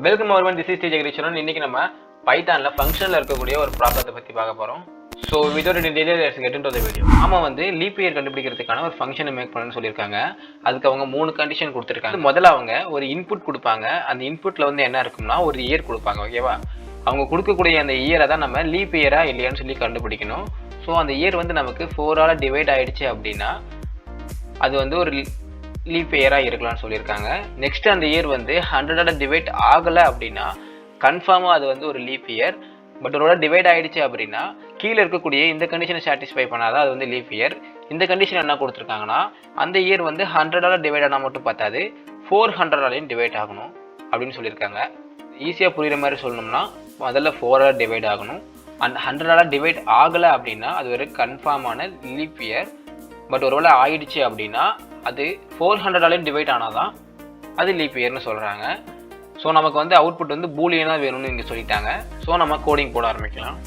Welcome everyone, this is Srijagatheeswaran. இன்னைக்கு நம்ம பைத்தான்ல ஃபங்க்ஷன்ல இருக்கக்கூடிய ஒரு ப்ராப்ளத்தை பத்தி பார்க்க போறோம். So without any delay, let's get into the video. நாம வந்து லீப் இயர் கண்டுபிடிக்கிறதுக்கான ஒரு ஃபங்க்ஷனை மேக் பண்ணனும்னு சொல்லிருக்காங்க. அதுக்கு அவங்க மூணு கண்டிஷன் கொடுத்திருக்காங்க. முதல்ல அவங்க ஒரு இன்புட் கொடுப்பாங்க. அந்த இன்புட்ல வந்து என்ன இருக்கும்னா ஒரு இயர் கொடுப்பாங்க, ஓகேவா? அவங்க கொடுக்கக்கூடிய அந்த இயரை தான் நம்ம லீப் இயரா இல்லையான்னு சொல்லி கண்டுபிடிக்கணும். ஸோ அந்த இயர் வந்து நமக்கு 4 ஆல டிவைட் ஆயிடுச்சு அப்படின்னா அது வந்து ஒரு லீப் இயராக இருக்கலாம்னு சொல்லியிருக்காங்க. நெக்ஸ்ட் அந்த இயர் வந்து 100 டிவைட் ஆகலை அப்படின்னா கன்ஃபார்மாக அது வந்து ஒரு லீப் இயர். பட் ஒரு டிவைட் ஆகிடுச்சு அப்படின்னா கீழே இருக்கக்கூடிய இந்த கண்டிஷனை சாட்டிஸ்ஃபை பண்ணாதான் அது வந்து லீப் இயர். இந்த கண்டிஷன் என்ன கொடுத்துருக்காங்கன்னா அந்த இயர் வந்து 100 டிவைட் ஆனால் மட்டும் பார்த்தாது 400 டிவைட் ஆகணும் அப்படின்னு சொல்லியிருக்காங்க. ஈஸியாக புரிகிற மாதிரி சொல்லணும்னா முதல்ல 4 டிவைட் ஆகணும். அந்த 100 டிவைட் ஆகலை அப்படின்னா அது ஒரு கன்ஃபார்மான லீப் இயர். பட் ஒருவேளை ஆயிடுச்சு அப்படின்னா அது 400 டிவைட் ஆனால் தான் அது லீப் இயர்னு சொல்கிறாங்க. ஸோ நமக்கு வந்து அவுட்புட் வந்து பூலியனாக வேணும்னு இங்கே சொல்லிட்டாங்க. ஸோ நம்ம கோடிங் போட ஆரம்பிக்கலாம்.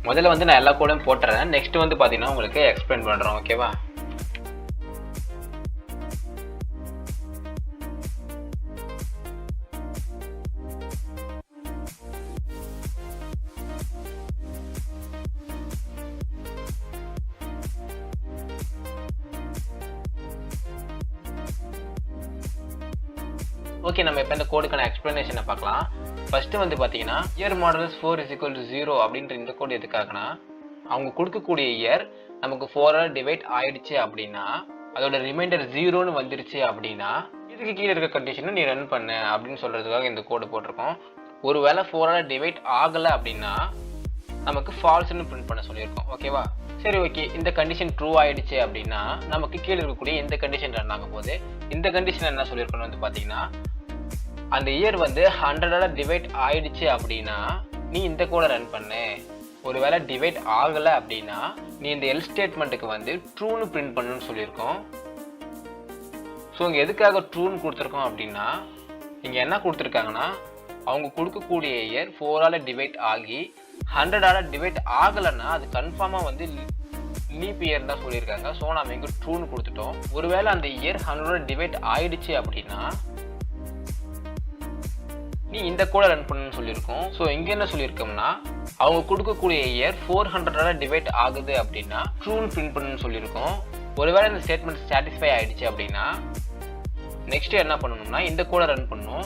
முதல்ல வந்து நான் எல்லா கோடையும் போட்டுறேன். நெக்ஸ்ட் வந்து பார்த்தீங்கன்னா உங்களுக்கு எக்ஸ்பிளைன் பண்ணுறோம், ஓகேவா? ஓகே, நம்ம இப்போ இந்த கோடுக்கான எக்ஸ்பிளனேஷனை பார்க்கலாம். ஃபர்ஸ்ட் வந்து பார்த்தீங்கன்னா இயர் மாடல்ஸ் 4 = 0 அப்படின்ற இந்த கோடு எதுக்காகனா அவங்க கொடுக்கக்கூடிய இயர் நமக்கு 4 டிவைட் ஆயிடுச்சு அப்படின்னா அதோட ரிமைண்டர் 0ன்னு வந்துருச்சு அப்படின்னா இதுக்கு கீழே இருக்க கண்டிஷனை நீ ரன் பண்ணு அப்படின்னு சொல்றதுக்காக இந்த கோடு போட்டிருக்கோம். ஒருவேளை 4 டிவைட் ஆகலை அப்படின்னா நமக்கு ஃபால்ஸ்ன்னு பிரிண்ட் பண்ண சொல்லியிருக்கோம், ஓகேவா? சரி, ஓகே. இந்த கண்டிஷன் ட்ரூ ஆயிடுச்சு அப்படின்னா நமக்கு கீழே இருக்கக்கூடிய இந்த கண்டிஷன் ரன் ஆகும் போது இந்த கண்டிஷன் என்ன சொல்லியிருக்கணும் வந்து பார்த்தீங்கன்னா அந்த இயர் வந்து 100 டிவைட் ஆயிடுச்சு அப்படின்னா நீ இந்த கோடை ரன் பண்ணு. ஒருவேளை டிவைட் ஆகலை அப்படின்னா நீ இந்த எல் ஸ்டேட்மெண்ட்டுக்கு வந்து ட்ரூன்னு பிரிண்ட் பண்ணுன்னு சொல்லியிருக்கோம். ஸோ இங்கே எதுக்காக ட்ரூன்னு கொடுத்துருக்கோம் அப்படின்னா இங்கே என்ன கொடுத்துருக்காங்கன்னா அவங்க கொடுக்கக்கூடிய இயர் 4 டிவைட் ஆகி 100 டிவைட் ஆகலைன்னா அது கன்ஃபார்மாக வந்து லீப் இயர் தான் சொல்லியிருக்காங்க. ஸோ நம்ம இங்கே ட்ரூன்னு கொடுத்துட்டோம். ஒருவேளை அந்த இயர் 100 டிவைட் ஆயிடுச்சு அப்படின்னா நீ இந்த கோடை ரன் பண்ணணும்னு சொல்லியிருக்கோம். ஸோ இங்கே என்ன சொல்லியிருக்கோம்னா அவங்க கொடுக்கக்கூடிய இயர் 400 டிவைட் ஆகுது அப்படின்னா ட்ரூன்னு பிரிண்ட் பண்ணணும்னு சொல்லியிருக்கோம். ஒருவேளை இந்த ஸ்டேட்மெண்ட் சாட்டிஸ்ஃபை ஆயிடுச்சு அப்படின்னா நெக்ஸ்ட் என்ன பண்ணணும்னா இந்த கோடை ரன் பண்ணணும்.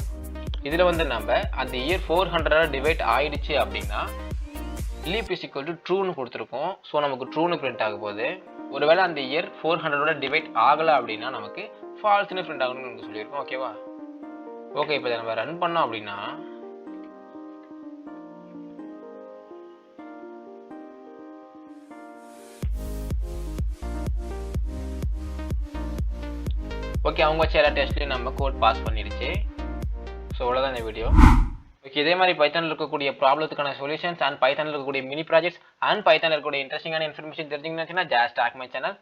இதில் வந்து நம்ம அந்த இயர் 400 டிவைட் ஆயிடுச்சு அப்படின்னா லீப் இஸ் ஈக்குவல் டு ட்ரூன்னு கொடுத்துருக்கோம். ஸோ நமக்கு ட்ரூன்னு பிரிண்ட் ஆக போகுது. ஒருவேளை அந்த இயர் 400 டிவைட் ஆகலை அப்படின்னா நமக்கு ஃபால்ஸ்ன்னு பிரிண்ட் ஆகணும்னு நமக்கு சொல்லியிருக்கோம், ஓகேவா? ஓகே, இப்போ நம்ம ரன் பண்ணோம் அப்படின்னா ஓகே அவங்க வச்சு எல்லா டெஸ்ட்லையும் நம்ம கோட் பாஸ் பண்ணிடுச்சு. ஸோ அவ்வளோதான் இந்த வீடியோ. ஓகே, இதே மாதிரி பைத்தானில் இருக்கக்கூடிய ப்ராப்ளத்துக்கான சொல்யூஷன்ஸ் அண்ட் பைத்தானில் இருக்கக்கூடிய மினி ப்ராஜெக்ட்ஸ் அண்ட் பைத்தானில் இருக்கக்கூடிய இன்ட்ரெஸ்டிங்கான இன்ஃபர்மேஷன் தெரிஞ்சுக்கணும்னு just tag my channel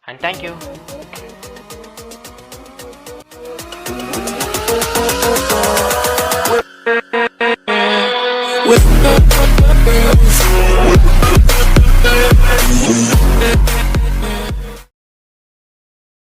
and thank you.